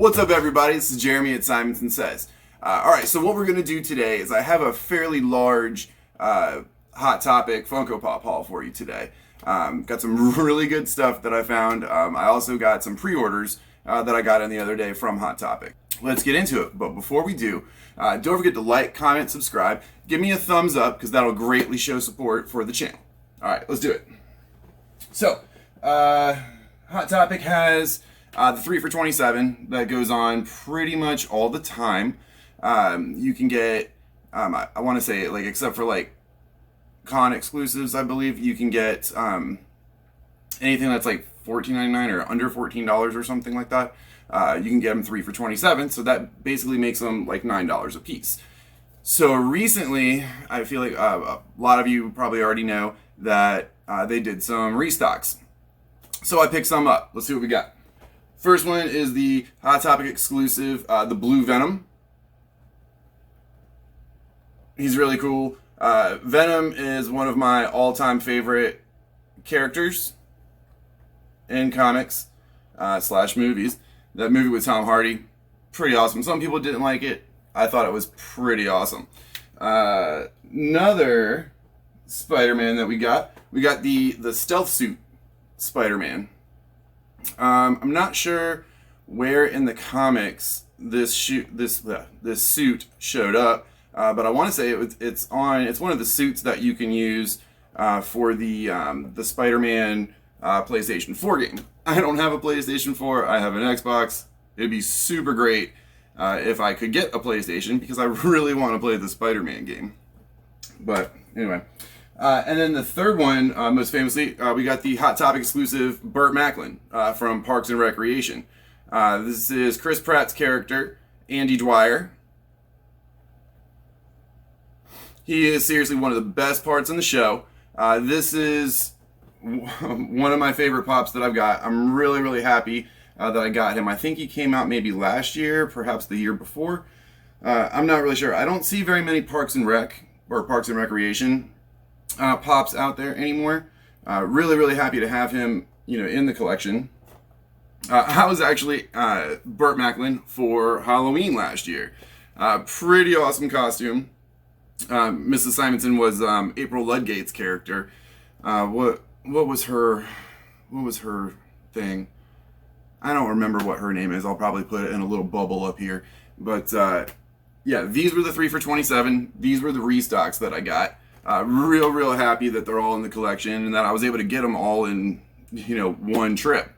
What's up, everybody? This is Jeremy at Simonson Says. Alright, so what we're going to do today is I have a fairly large Hot Topic Funko Pop haul for you today. Got some really good stuff that I found. I also got some pre-orders that I got in the other day from Hot Topic. Let's get into it, but before we do, don't forget to like, comment, subscribe. Give me a thumbs up because that'll greatly show support for the channel. Alright, let's do it. So, Hot Topic has the 3 for $27 that goes on pretty much all the time. You can get, I want to say, like, except for like con exclusives, I believe you can get anything that's like $14.99 or under $14 or something like that. You can get them 3 for $27, so that basically makes them like $9 a piece. So recently, I feel like a lot of you probably already know that they did some restocks. So I picked some up. Let's see what we got. First one is the Hot Topic exclusive, the Blue Venom. He's really cool. Venom is one of my all-time favorite characters in comics slash movies. That movie with Tom Hardy, pretty awesome. Some people didn't like it. I thought it was pretty awesome. Another Spider-Man that we got the stealth suit Spider-Man. I'm not sure where in the comics this suit showed up, but I want to say it's one of the suits that you can use for the Spider-Man PlayStation 4 game. I don't have a PlayStation 4. I have an Xbox. It'd be super great if I could get a PlayStation because I really want to play the Spider-Man game. But anyway. And then the third one, most famously, we got the Hot Topic exclusive Burt Macklin from Parks and Recreation. This is Chris Pratt's character, Andy Dwyer. He is seriously one of the best parts in the show. This is one of my favorite pops that I've got. I'm really, really happy that I got him. I think he came out maybe last year, perhaps the year before. I'm not really sure. I don't see very many Parks and Rec or Parks and Recreation pops out there anymore. Really, really happy to have him, in the collection. I was actually Burt Macklin for Halloween last year. Pretty awesome costume. Mrs. Simonson was April Ludgate's character. What was her thing? I don't remember what her name is. I'll probably put it in a little bubble up here. But yeah, these were the 3 for $27. These were the restocks that I got. Real happy that they're all in the collection and that I was able to get them all in, one trip.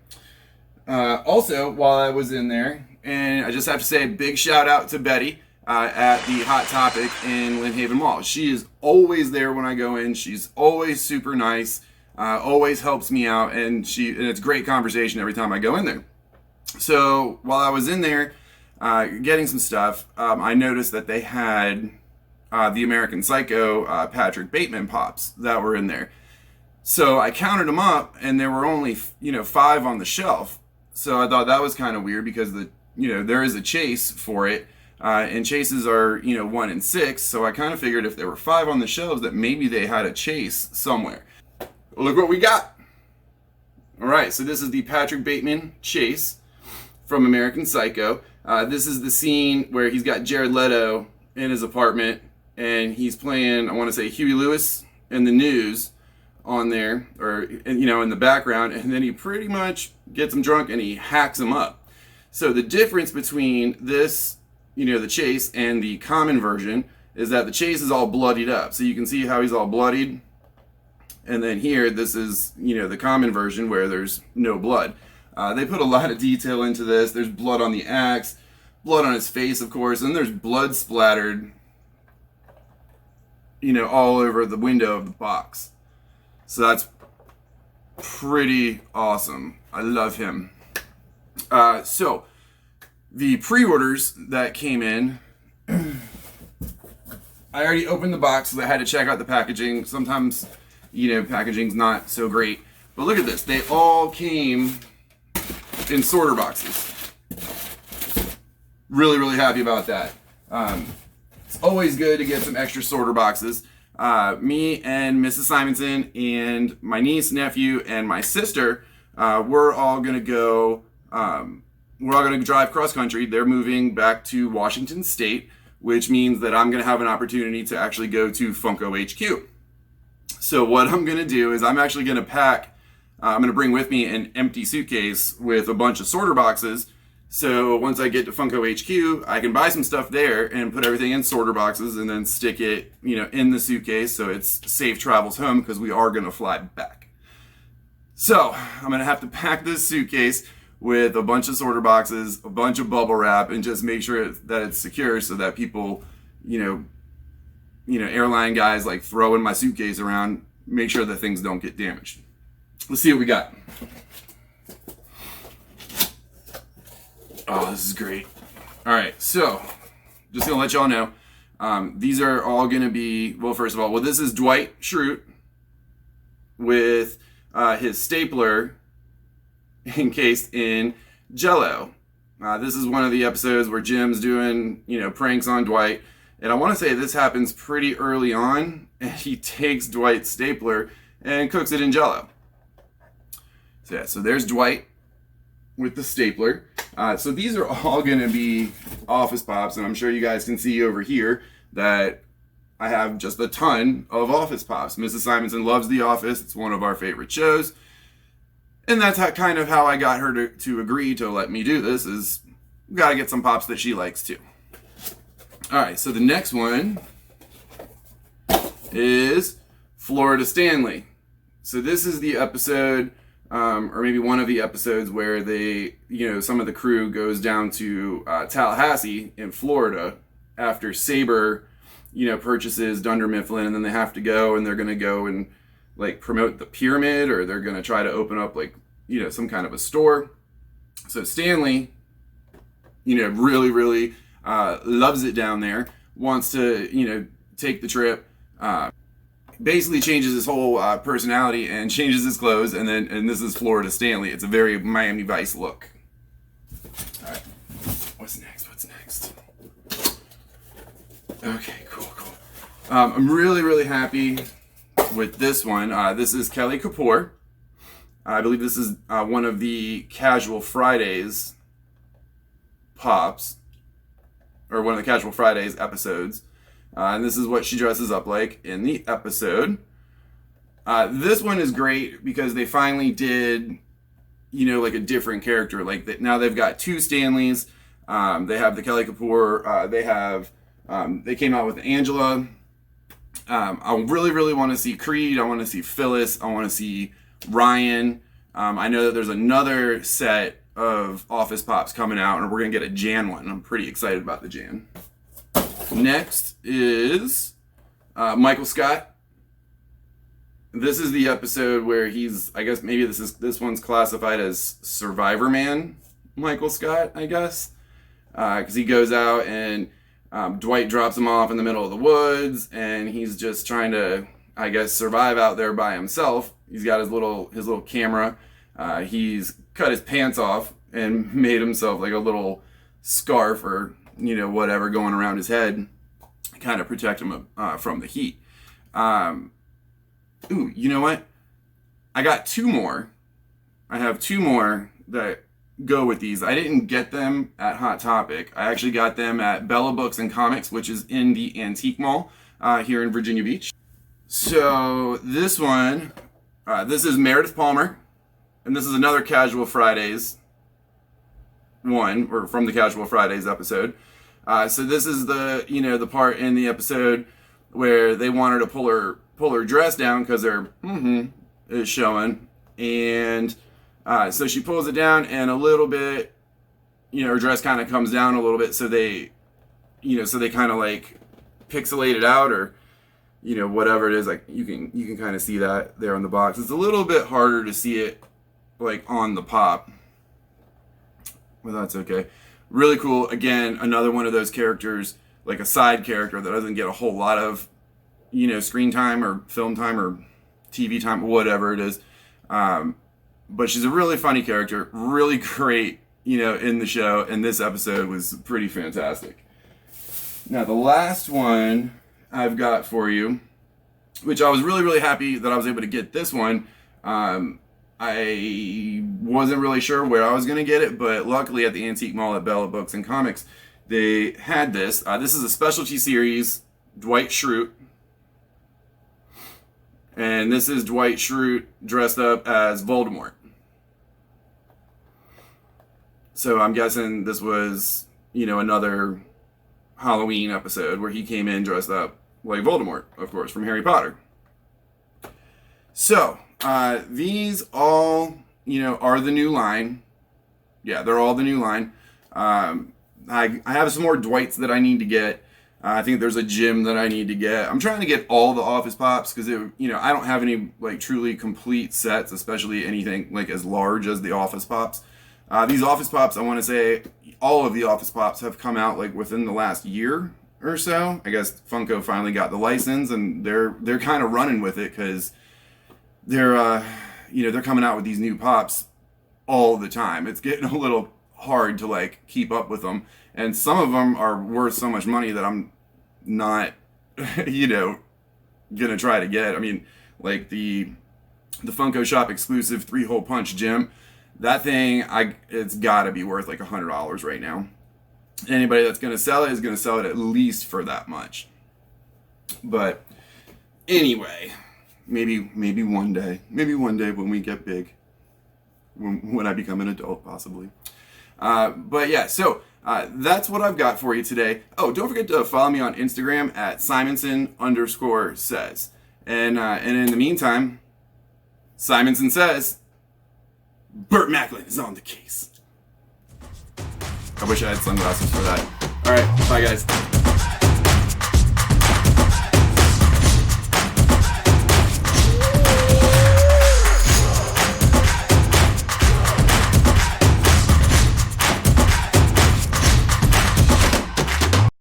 Also, while I was in there, and I just have to say a big shout out to Betty at the Hot Topic in Lynn Haven Mall. She is always there when I go in. She's always super nice, always helps me out, and it's great conversation every time I go in there. So while I was in there getting some stuff, I noticed that they had the American Psycho Patrick Bateman pops that were in there. So I counted them up, and there were only 5 on the shelf. So I thought that was kind of weird because there is a chase for it, and chases are 1 in 6. So I kind of figured if there were 5 on the shelves that maybe they had a chase somewhere. Look what we got. All right, so this is the Patrick Bateman chase from American Psycho. This is the scene where he's got Jared Leto in his apartment. And he's playing, I want to say, Huey Lewis in the news on there, or, in the background. And then he pretty much gets him drunk and he hacks him up. So the difference between this, the chase and the common version is that the chase is all bloodied up. So you can see how he's all bloodied. And then here, this is, the common version where there's no blood. They put a lot of detail into this. There's blood on the axe, blood on his face, of course, and there's blood splattered all over the window of the box. So that's pretty awesome. I love him. So the pre-orders that came in, I already opened the box, so I had to check out the packaging. Sometimes, packaging's not so great. But look at this. They all came in sorter boxes. Really, really happy about that. It's always good to get some extra sorter boxes. Me and Mrs. Simonson and my niece, nephew, and my sister, we're all going to go we're all going to drive cross country. They're moving back to Washington State, which means that I'm going to have an opportunity to actually go to Funko HQ. So what I'm going to do is I'm actually going to pack, I'm going to bring with me an empty suitcase with a bunch of sorter boxes. So once I get to Funko HQ, I can buy some stuff there and put everything in sorter boxes and then stick it, in the suitcase so it's safe travels home, because we are going to fly back. So I'm going to have to pack this suitcase with a bunch of sorter boxes, a bunch of bubble wrap, and just make sure that it's secure so that people, airline guys like throwing my suitcase around, make sure that things don't get damaged. Let's see what we got. Oh, this is great. All right, so just gonna let y'all know, these are all gonna be, well, first of all, this is Dwight Schrute with his stapler encased in Jello. This is one of the episodes where Jim's doing, pranks on Dwight. And I want to say this happens pretty early on, and he takes Dwight's stapler and cooks it in Jello. So yeah, so there's Dwight with the stapler. So these are all going to be Office Pops, and I'm sure you guys can see over here that I have just a ton of Office Pops. Mrs. Simonson loves The Office. It's one of our favorite shows. And that's kind of how I got her to agree to let me do this, is got to get some Pops that she likes too. All right, so the next one is Florida Stanley. So this is the episode, or maybe one of the episodes where they, some of the crew goes down to Tallahassee in Florida after Sabre, purchases Dunder Mifflin, and then they have to go, and they're going to go and like promote the pyramid, or they're going to try to open up like, some kind of a store. So Stanley, really, really loves it down there, wants to, take the trip, basically changes his whole personality and changes his clothes, and this is Florida Stanley. It's a very Miami Vice look. All right, what's next? Okay, cool. I'm really, really happy with this one. This is Kelly Kapoor. I believe this is one of the Casual Fridays Pops, or one of the Casual Fridays episodes. And this is what she dresses up like in the episode. This one is great because they finally did, like a different character. Like now they've got two Stanleys. They have the Kelly Kapoor. They came out with Angela. I really, really want to see Creed. I want to see Phyllis. I want to see Ryan. I know that there's another set of Office Pops coming out, and we're going to get a Jan one. I'm pretty excited about the Jan. Next is Michael Scott. This is the episode where he's, I guess maybe this one's classified as Survivor Man Michael Scott, I guess. Because he goes out and Dwight drops him off in the middle of the woods, and he's just trying to, I guess, survive out there by himself. He's got his little camera. He's cut his pants off and made himself like a little scarf or whatever going around his head, kind of protect him from the heat. Ooh, you know what? I got two more. I have two more that go with these. I didn't get them at Hot Topic. I actually got them at Bella Books and Comics, which is in the Antique Mall here in Virginia Beach. So this one, this is Meredith Palmer, and this is another Casual Fridays one, or from the Casual Fridays episode. So this is the the part in the episode where they want her to pull her dress down because her is showing, and so she pulls it down, and a little bit, her dress kind of comes down a little bit, so they kind of like pixelate it out, or whatever it is. Like you can kind of see that there on the box. It's a little bit harder to see it like on the pop, but that's okay. Really cool. Again, another one of those characters, like a side character that doesn't get a whole lot of screen time or film time or TV time, whatever it is. But she's a really funny character, really great, in the show, and this episode was pretty fantastic. Now, the last one I've got for you, which I was really, really happy that I was able to get this one. I I wasn't really sure where I was going to get it, but luckily at the Antique Mall at Bella Books and Comics, they had this. This is a specialty series, Dwight Schrute. And this is Dwight Schrute dressed up as Voldemort. So I'm guessing this was, another Halloween episode where he came in dressed up like Voldemort, of course, from Harry Potter. So, these all, are the new line. Yeah, they're all the new line. I have some more Dwights that I need to get. I think there's a Jim that I need to get. I'm trying to get all the Office Pops because, I don't have any, truly complete sets, especially anything, as large as the Office Pops. These Office Pops, I want to say, all of the Office Pops have come out, within the last year or so. I guess Funko finally got the license, and they're kind of running with it because they're coming out with these new Pops all the time. It's getting a little hard to, keep up with them. And some of them are worth so much money that I'm not, gonna try to get. I mean, the Funko Shop exclusive 3-hole punch Jim, that thing, it's gotta be worth $100 right now. Anybody that's gonna sell it is gonna sell it at least for that much. But anyway, maybe one day when we get big, when I become an adult, possibly. But yeah, so that's what I've got for you today. Oh, don't forget to follow me on Instagram at Simonson_says. And in the meantime, Simonson says, Burt Macklin is on the case. I wish I had sunglasses for that. All right, bye guys.